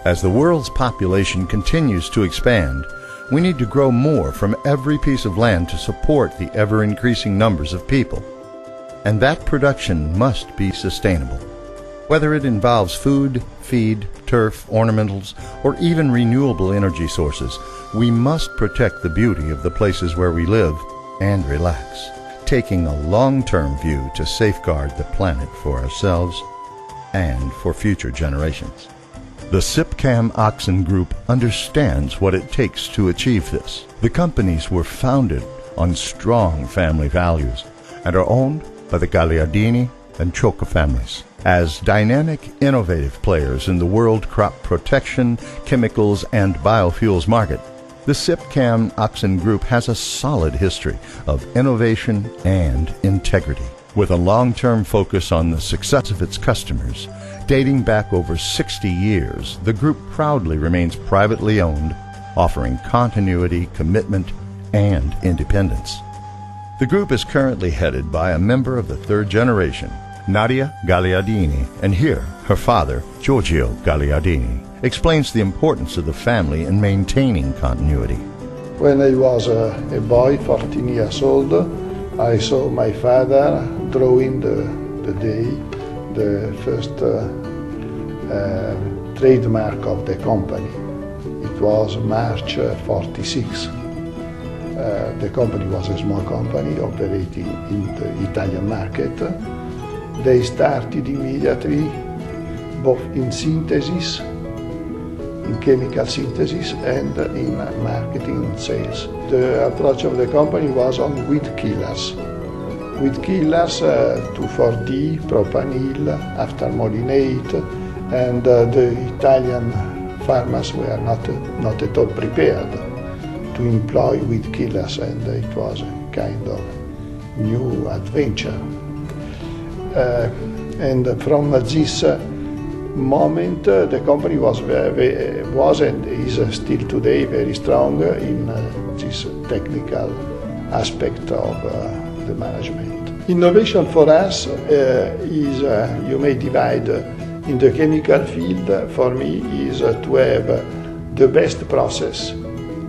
As the world's population continues to expand, we need to grow more from every piece of land to support the ever-increasing numbers of people. And that production must be sustainable. Whether it involves food, feed, turf, ornamentals, or even renewable energy sources, we must protect the beauty of the places where we live and relax, taking a long-term view to safeguard the planet for ourselves and for future generations. The Sipcam-Oxon Group understands what it takes to achieve this. The companies were founded on strong family values and are owned by the Gagliardini and Giorgio families. As dynamic, innovative players in the world crop protection, chemicals, and biofuels market, the Sipcam-Oxon Group has a solid history of innovation and integrity. With a long-term focus on the success of its customers, dating back over 60 years, the group proudly remains privately owned, offering continuity, commitment, and independence. The group is currently headed by a member of the third generation, Nadia Gagliardini, and here her father, Giorgio Gagliardini, explains the importance of the family in maintaining continuity. When I was a boy, 14 years old, I saw my father drawing the day, the first trademark of the company. It was March 46. The company was a small company operating in the Italian market. They started immediately both in synthesis, in chemical synthesis, and in marketing and sales. The approach of the company was on weed killers. Weed killers, 2,4-D, propanil, aftermolinate, and the Italian farmers were not at all prepared to employ weed killers, and it was a kind of new adventure. And from this moment, the company was and is still today very strong in this technical aspect of the management. Innovation for us is, you may divide in the chemical field, for me, is to have the best process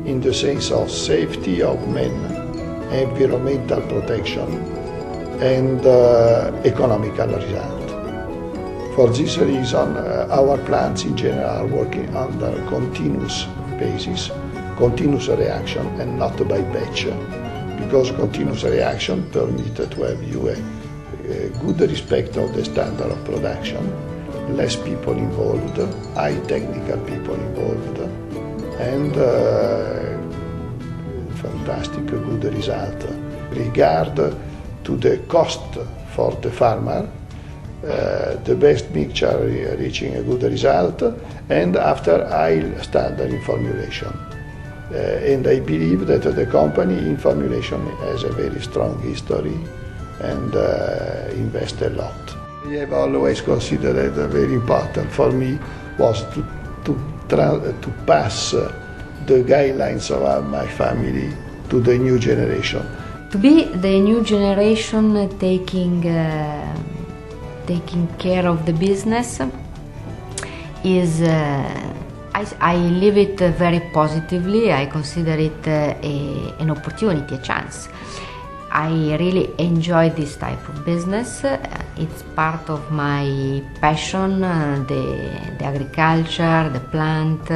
in the sense of safety of men, environmental protection, and economical result. For this reason, our plants in general are working under continuous basis, continuous reaction, and not by batch, because continuous reaction permits to have you a good respect of the standard of production, less people involved, high technical people involved, and fantastic good result. Regard to the cost for the farmer, the best mixture reaching a good result, and after high standard in formulation. And I believe that the company in formulation has a very strong history and invest a lot. I have always considered that very important for me was to pass the guidelines of my family to the new generation. To be the new generation taking care of the business is, I live it very positively. I consider it an opportunity, a chance. I really enjoy this type of business. It's part of my passion, the agriculture, the plant,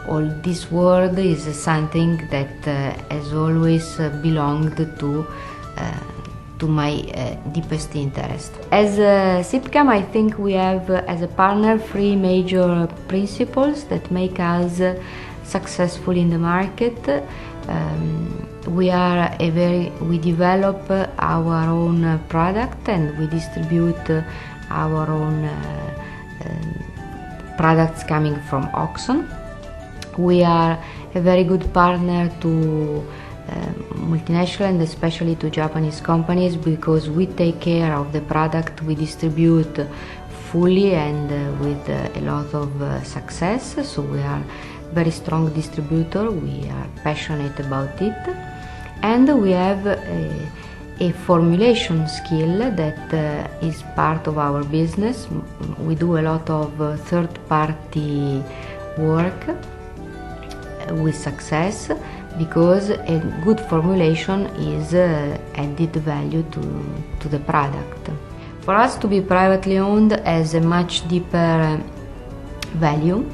all this world is something that has always belonged to my deepest interest. As Sipcam, I think we have as a partner 3 major principles that make us successful in the market. We develop our own product and we distribute our own products coming from Oxon. We are a very good partner to multinational and especially to Japanese companies because we take care of the product we distribute fully and with a lot of success. So we are very strong distributor, we are passionate about it, and we have a formulation skill that is part of our business. We do a lot of third-party work with success, because a good formulation is added value to the product. For us to be privately owned has a much deeper value.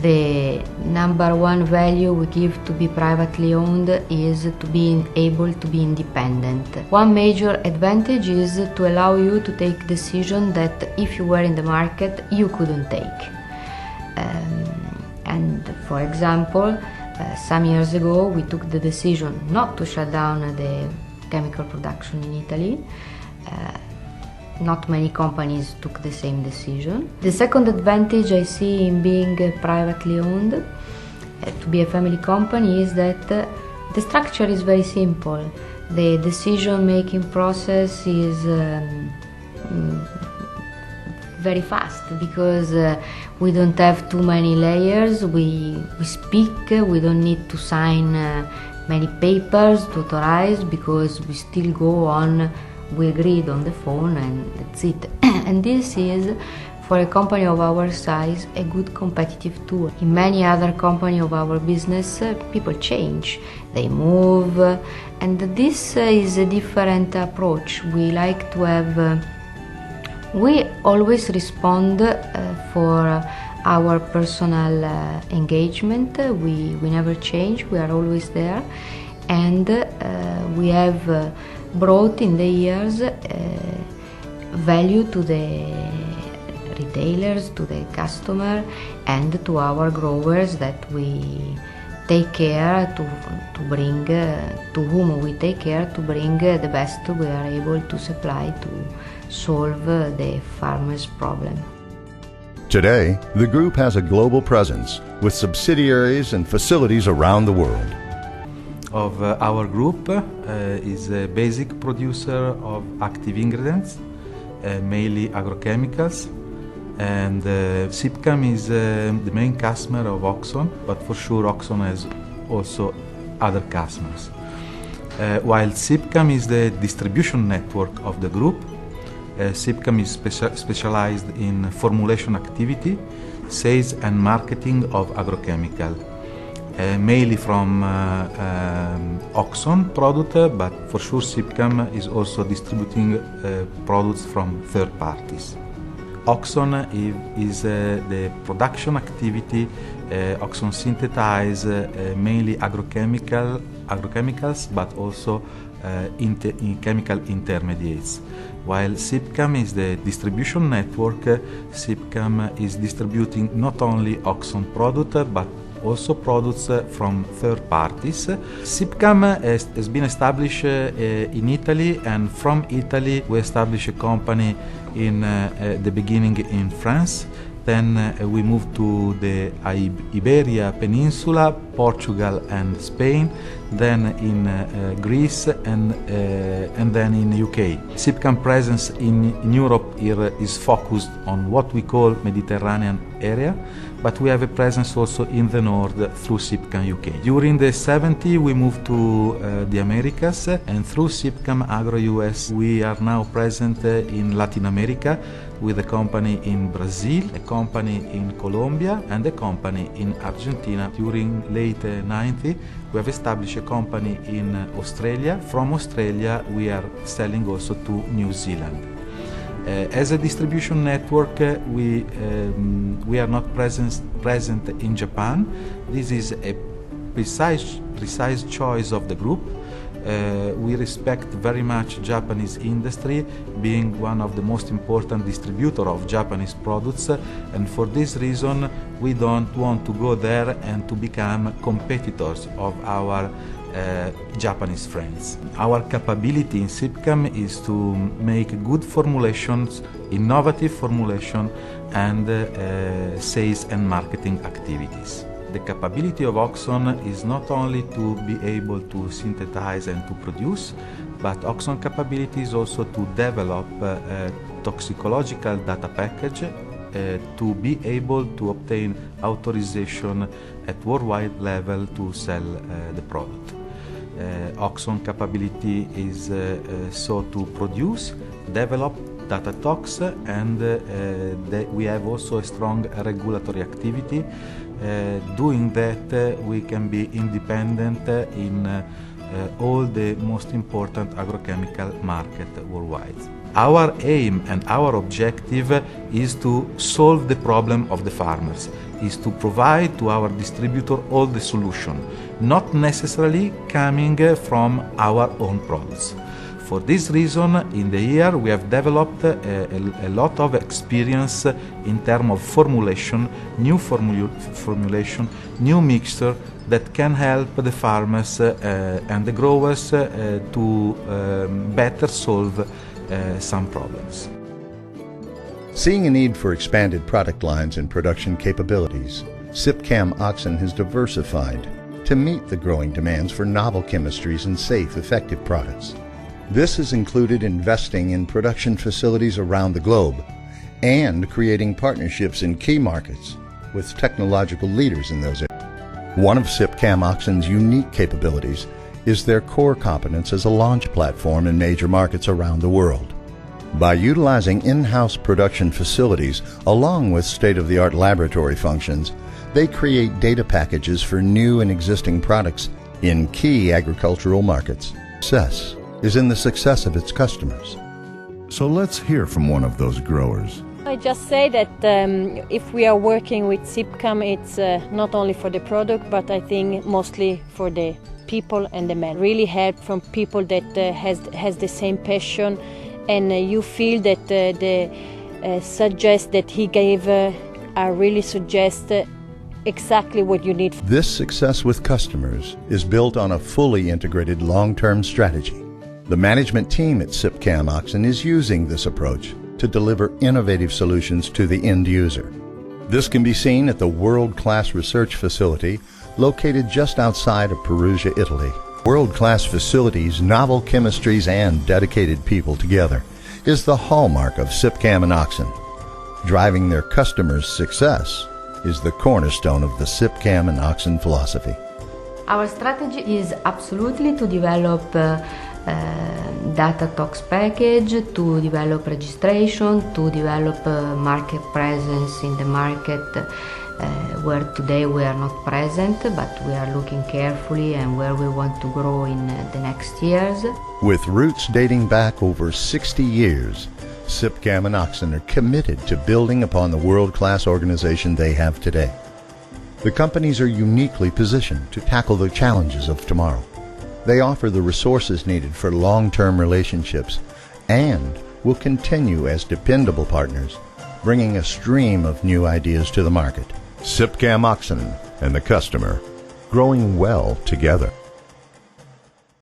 The number one value we give to be privately owned is to be able to be independent. One major advantage is to allow you to take decisions that if you were in the market you couldn't take. And for example, some years ago we took the decision not to shut down the chemical production in Italy. Not many companies took the same decision. The second advantage I see in being privately owned, to be a family company, is that the structure is very simple. The decision-making process is very fast, because we don't have too many layers. We speak, we don't need to sign many papers to authorize, because we still go on. We agreed on the phone and that's it. And this is, for a company of our size, a good competitive tool. In many other companies of our business, people change, they move, and this is a different approach. We like to have, we always respond for our personal engagement. We never change, we are always there, and we have brought in the years value to the retailers, to the customer, and to our growers that we take care to bring, to whom we take care to bring the best we are able to supply to solve the farmers' problem. Today, the group has a global presence with subsidiaries and facilities around the world. Of our group is a basic producer of active ingredients, mainly agrochemicals, and Sipcam is the main customer of Oxon, but for sure Oxon has also other customers. While Sipcam is the distribution network of the group, Sipcam is specialized in formulation activity, sales and marketing of agrochemical. Mainly from Oxon product, but for sure Sipcam is also distributing products from third parties. Oxon is the production activity. Oxon synthesize mainly agrochemicals, but also chemical intermediates. While Sipcam is the distribution network, Sipcam is distributing not only Oxon product, but also products from third parties. Sipcam has been established in Italy, and from Italy we established a company in the beginning in France. Then we moved to the Iberia Peninsula, Portugal and Spain, then in Greece and then in UK. Sipcam presence in Europe is focused on what we call Mediterranean area, but we have a presence also in the north through Sipcam UK. During the 70s we moved to the Americas, and through Sipcam Agro US we are now present in Latin America, with a company in Brazil, a company in Colombia, and a company in Argentina. During late 90s we have established a company in Australia. From Australia we are selling also to New Zealand. As a distribution network, we are not present in Japan. This is a precise choice of the group. We respect very much Japanese industry, being one of the most important distributor of Japanese products, and for this reason we don't want to go there and to become competitors of our Japanese friends. Our capability in Sipcam is to make good formulations, innovative formulation, and sales and marketing activities. The capability of Oxon is not only to be able to synthesize and to produce, but Oxon capability is also to develop a toxicological data package to be able to obtain authorization at worldwide level to sell the product. Oxon capability is so to produce, develop data talks, and we have also a strong regulatory activity. Doing that, we can be independent in all the most important agrochemical market worldwide. Our aim and our objective is to solve the problem of the farmers, is to provide to our distributor all the solution, not necessarily coming from our own products. For this reason, in the year we have developed a lot of experience in terms of formulation, new formulation, new mixture that can help the farmers and the growers to better solve some problems. Seeing a need for expanded product lines and production capabilities, Sipcam-Oxon has diversified to meet the growing demands for novel chemistries and safe, effective products. This has included investing in production facilities around the globe and creating partnerships in key markets with technological leaders in those areas. One of Sipcam-Oxon's unique capabilities is their core competence as a launch platform in major markets around the world. By utilizing in-house production facilities along with state-of-the-art laboratory functions, they create data packages for new and existing products in key agricultural markets. Success is in the success of its customers. So let's hear from one of those growers. I just say that if we are working with Sipcam, it's not only for the product, but I think mostly for the people and the men. Really help from people that has the same passion, and you feel that the suggest that he gave are really suggest exactly what you need. This success with customers is built on a fully integrated long-term strategy. The management team at Sipcam-Oxon is using this approach to deliver innovative solutions to the end user. This can be seen at the world-class research facility located just outside of Perugia, Italy. World-class facilities, novel chemistries, and dedicated people together is the hallmark of Sipcam-Oxon. Driving their customers' success is the cornerstone of the Sipcam-Oxon philosophy. Our strategy is absolutely to develop data talks package, to develop registration, to develop market presence in the market where today we are not present, but we are looking carefully and where we want to grow in the next years. With roots dating back over 60 years, Sipcam-Oxon are committed to building upon the world-class organization they have today. The companies are uniquely positioned to tackle the challenges of tomorrow. They offer the resources needed for long-term relationships and will continue as dependable partners, bringing a stream of new ideas to the market. Sipcam-Oxon and the customer, growing well together.